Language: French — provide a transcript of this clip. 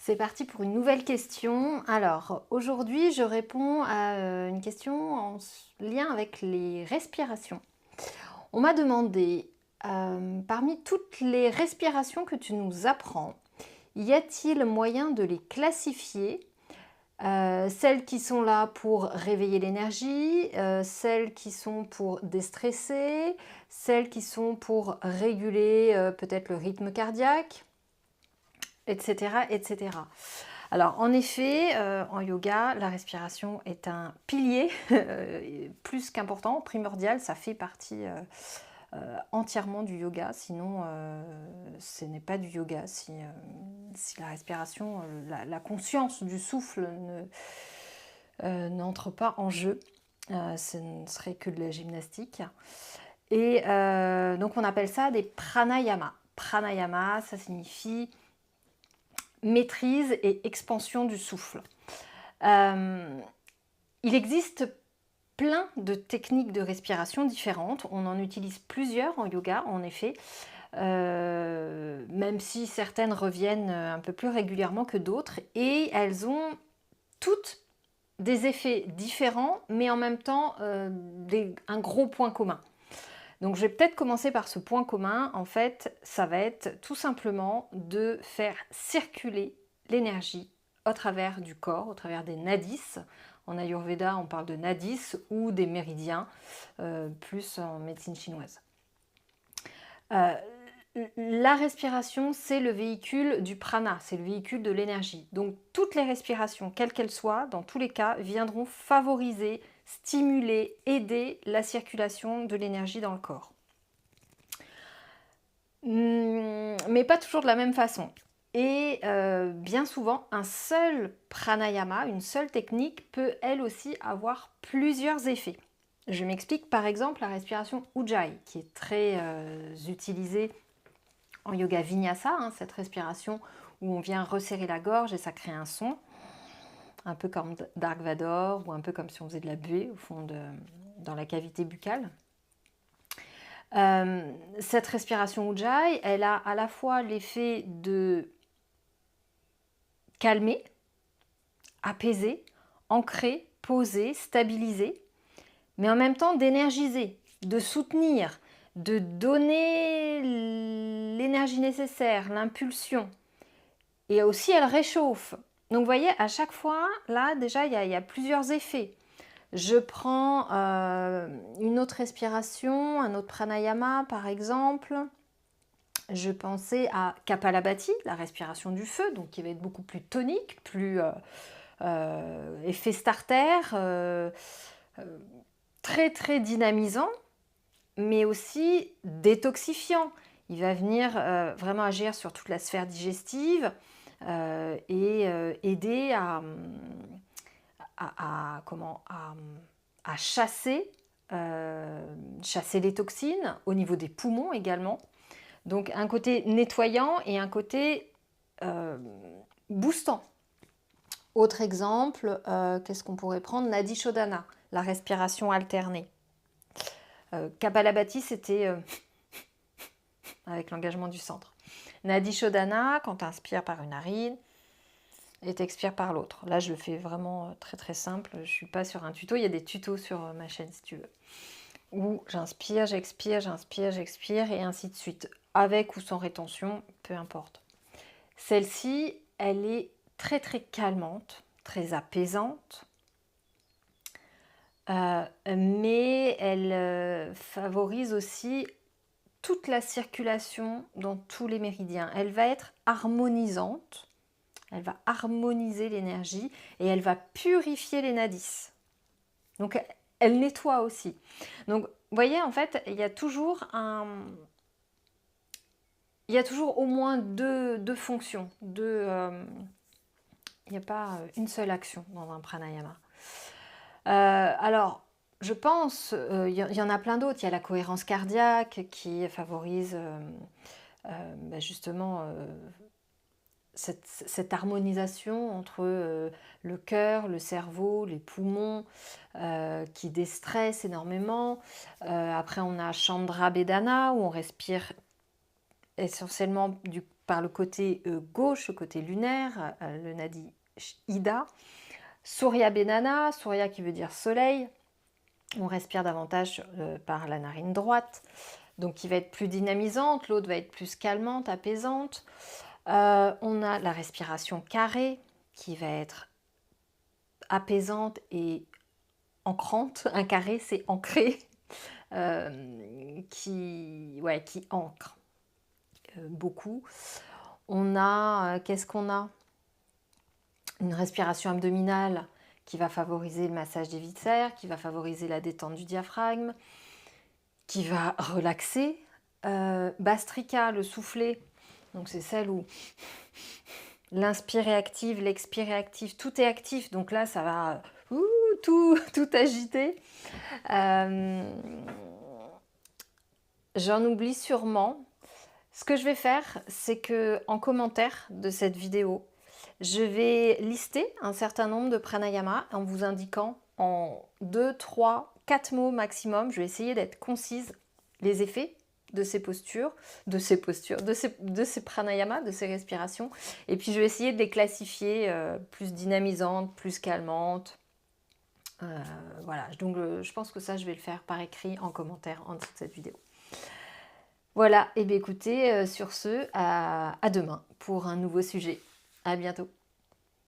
C'est parti pour une nouvelle question. Alors, aujourd'hui, je réponds à une question en lien avec les respirations. On m'a demandé, parmi toutes les respirations que tu nous apprends, y a-t-il moyen de les classifier? Celles qui sont là pour réveiller l'énergie, celles qui sont pour déstresser, celles qui sont pour réguler peut-être le rythme cardiaque, etc., etc. Alors, en effet, en yoga, la respiration est un pilier plus qu'important, primordial. Ça fait partie entièrement du yoga. Sinon, ce n'est pas du yoga. Si la respiration, la conscience du souffle n'entre pas en jeu, ce ne serait que de la gymnastique. Et donc, on appelle ça des pranayama. Pranayama, ça signifie maîtrise et expansion du souffle. Il existe plein de techniques de respiration différentes. On en utilise plusieurs en yoga, en effet, même si certaines reviennent un peu plus régulièrement que d'autres. Et elles ont toutes des effets différents, mais en même temps un gros point commun. Donc je vais peut-être commencer par ce point commun. En fait, ça va être tout simplement de faire circuler l'énergie au travers du corps, au travers des nadis. En Ayurveda, on parle de nadis ou des méridiens, plus en médecine chinoise. La respiration, c'est le véhicule du prana, c'est le véhicule de l'énergie. Donc toutes les respirations, quelles qu'elles soient, dans tous les cas, viendront favoriser, stimuler, aider la circulation de l'énergie dans le corps. Mais pas toujours de la même façon. Et bien souvent, un seul pranayama, une seule technique, peut elle aussi avoir plusieurs effets. Je m'explique, par exemple la respiration Ujjayi, qui est très utilisée en yoga vinyasa, hein, cette respiration où on vient resserrer la gorge et ça crée un son, un peu comme Dark Vador ou un peu comme si on faisait de la buée au fond dans la cavité buccale. Cette respiration Ujjayi, elle a à la fois l'effet de calmer, apaiser, ancrer, poser, stabiliser, mais en même temps d'énergiser, de soutenir, de donner l'énergie nécessaire, l'impulsion. Et aussi, elle réchauffe. Donc, vous voyez, à chaque fois, là, déjà, il y a plusieurs effets. Je prends une autre respiration, un autre pranayama, par exemple. Je pensais à Kapalabhati, la respiration du feu, donc qui va être beaucoup plus tonique, plus effet starter, très très dynamisant, mais aussi détoxifiant. Il va venir vraiment agir sur toute la sphère digestive et aider à chasser les toxines au niveau des poumons également. Donc un côté nettoyant et un côté boostant. Autre exemple, qu'est-ce qu'on pourrait prendre? Nadi Shodhana, la respiration alternée. Kapalabhati, c'était avec l'engagement du centre. Nadi Shodhana, quand tu inspires par une narine et tu expires par l'autre. Là, je le fais vraiment très très simple. Je ne suis pas sur un tuto. Il y a des tutos sur ma chaîne si tu veux. Où j'inspire, j'expire, j'inspire, j'expire et ainsi de suite. Avec ou sans rétention, peu importe. Celle-ci, elle est très très calmante, très apaisante, mais elle favorise aussi toute la circulation dans tous les méridiens. Elle va être harmonisante, elle va harmoniser l'énergie et elle va purifier les nadis. Donc elle nettoie aussi. Donc vous voyez, en fait, il y a toujours au moins deux fonctions. Il n'y a pas une seule action dans un pranayama. Alors, je pense, il y en a plein d'autres. Il y a la cohérence cardiaque qui favorise justement cette harmonisation entre le cœur, le cerveau, les poumons, qui déstresse énormément. Après, on a Chandra Bedana, où on respire essentiellement par le côté gauche, le côté lunaire, le nadi Ida. Surya Benana, Surya qui veut dire soleil. On respire davantage par la narine droite, donc qui va être plus dynamisante, l'autre va être plus calmante, apaisante. On a la respiration carrée qui va être apaisante et ancrante. Un carré, c'est ancré, qui ancre beaucoup. On a, qu'est-ce qu'on a? Une respiration abdominale qui va favoriser le massage des viscères, qui va favoriser la détente du diaphragme, qui va relaxer. Bastrika, le soufflet, donc c'est celle où l'inspire est active, l'expire est active, tout est actif, donc là ça va tout agiter. J'en oublie sûrement. Ce que je vais faire, c'est que en commentaire de cette vidéo, je vais lister un certain nombre de pranayama en vous indiquant en 2, 3, 4 mots maximum. Je vais essayer d'être concise les effets de ces postures, de ces pranayamas, de ces respirations. Et puis je vais essayer de les classifier plus dynamisantes, plus calmantes. Voilà, donc je pense que ça je vais le faire par écrit en commentaire en dessous de cette vidéo. Voilà, et bien écoutez, sur ce, à demain pour un nouveau sujet. À bientôt.